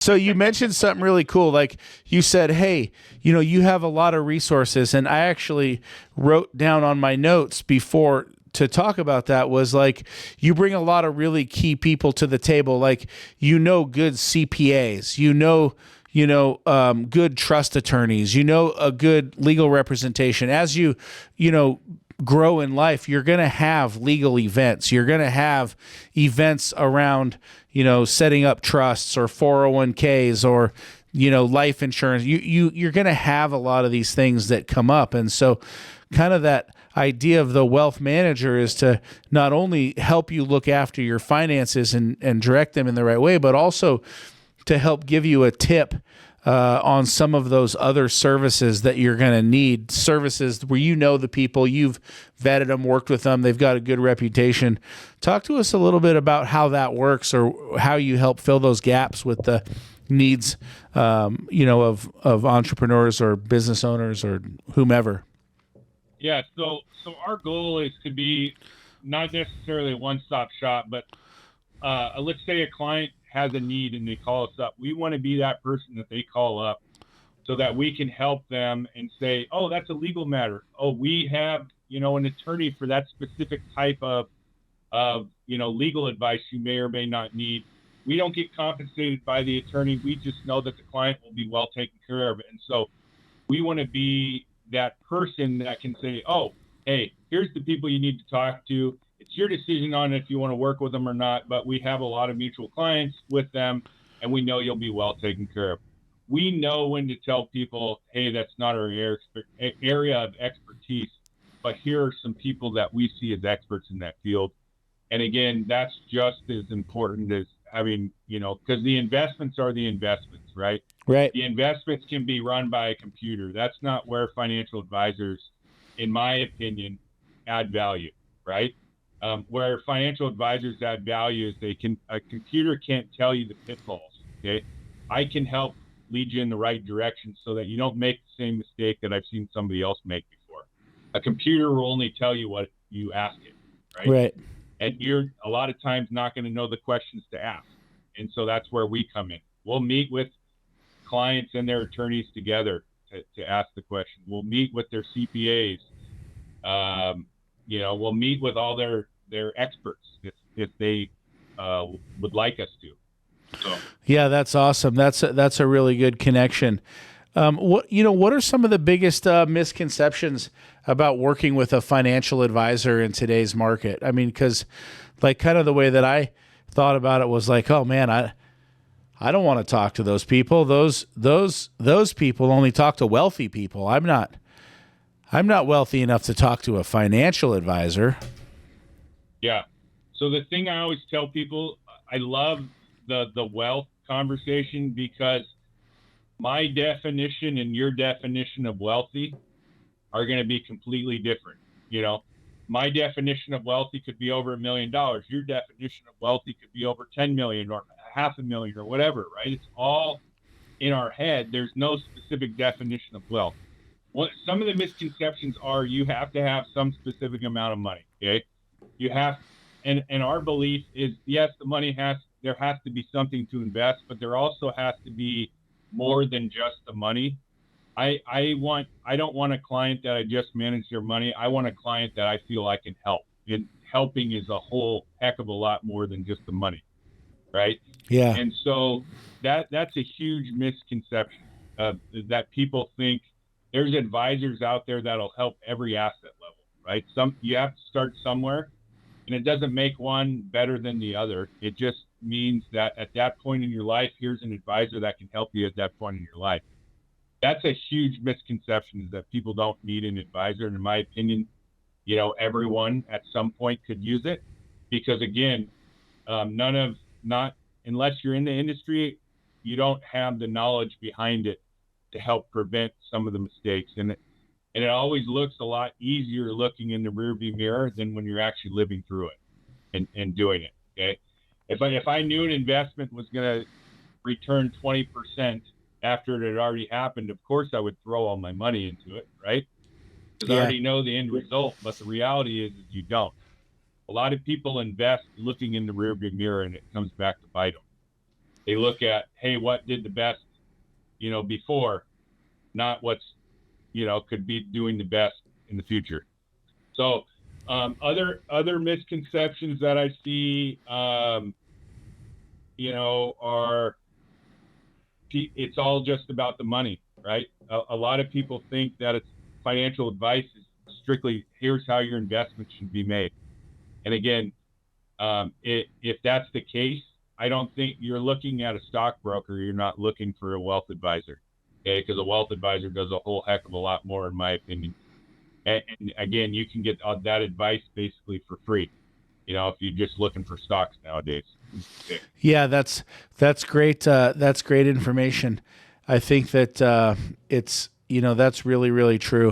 So you mentioned something really cool. Like you said, hey, you have a lot of resources. And I actually wrote down on my notes before to talk about that was like, you bring a lot of really key people to the table. Like, good CPAs, good trust attorneys, a good legal representation. As grow in life, you're going to have legal events. You're going to have events around, setting up trusts or 401ks or, life insurance. You're going to have a lot of these things that come up. And so kind of that idea of the wealth manager is to not only help you look after your finances and direct them in the right way, but also to help give you a tip on some of those other services that you're going to need, services where the people, you've vetted them, worked with them, they've got a good reputation. Talk to us a little bit about how that works or how you help fill those gaps with the needs, of entrepreneurs or business owners or whomever. Yeah, so our goal is to be not necessarily a one-stop shop, but let's say a client has a need and they call us up. We want to be that person that they call up so that we can help them and say, oh, that's a legal matter. Oh, we have, an attorney for that specific type of legal advice you may or may not need. We don't get compensated by the attorney. We just know that the client will be well taken care of. And so we want to be that person that can say, oh, hey, here's the people you need to talk to. It's your decision on if you want to work with them or not, but we have a lot of mutual clients with them, and we know you'll be well taken care of. We know when to tell people, hey, that's not our area of expertise, but here are some people that we see as experts in that field. And again, that's just as important as having, because the investments are the investments, right? Right. The investments can be run by a computer. That's not where financial advisors, in my opinion, add value, right? Where financial advisors add value is a computer can't tell you the pitfalls. Okay. I can help lead you in the right direction so that you don't make the same mistake that I've seen somebody else make before. A computer will only tell you what you ask it. Right. Right. And you're a lot of times not going to know the questions to ask. And so that's where we come in. We'll meet with clients and their attorneys together to ask the question. We'll meet with their CPAs. We'll meet with all their experts if they would like us to. So. Yeah, that's awesome. That's a really good connection. What are some of the biggest misconceptions about working with a financial advisor in today's market? I mean, because like kind of the way that I thought about it was like, oh man, I don't want to talk to those people. Those people only talk to wealthy people. I'm not wealthy enough to talk to a financial advisor. Yeah. So the thing I always tell people, I love the wealth conversation because my definition and your definition of wealthy are going to be completely different. My definition of wealthy could be over $1 million. Your definition of wealthy could be over 10 million or $500,000 or whatever, right? It's all in our head. There's no specific definition of wealth. Some of the misconceptions are you have to have some specific amount of money. Okay. You have, and our belief is, yes, there has to be something to invest, but there also has to be more than just the money. I don't want a client that I just manage their money. I want a client that I feel I can help. And helping is a whole heck of a lot more than just the money, right? Yeah. And so that's a huge misconception that people think there's advisors out there that'll help every asset level, right? You have to start somewhere, and it doesn't make one better than the other. It just means that at that point in your life, here's an advisor that can help you at that point in your life. That's a huge misconception, is that people don't need an advisor. And in my opinion, everyone at some point could use it because again, unless you're in the industry, you don't have the knowledge behind it to help prevent some of the mistakes. And it always looks a lot easier looking in the rearview mirror than when you're actually living through it and doing it. Okay. If I knew an investment was going to return 20% after it had already happened, of course I would throw all my money into it, right? Because I already know the end result. But the reality is you don't. A lot of people invest looking in the rearview mirror, and it comes back to bite them. They look at, hey, what did the best, before, not what's, could be doing the best in the future. So other misconceptions that I see, are it's all just about the money, right? A lot of people think that it's financial advice is strictly here's how your investment should be made. And again, if that's the case, I don't think you're looking at a stockbroker. You're not looking for a wealth advisor, okay? Because a wealth advisor does a whole heck of a lot more, in my opinion. And again, you can get that advice basically for free, if you're just looking for stocks nowadays. Yeah, that's great. That's great information. I think that it's that's really, really true.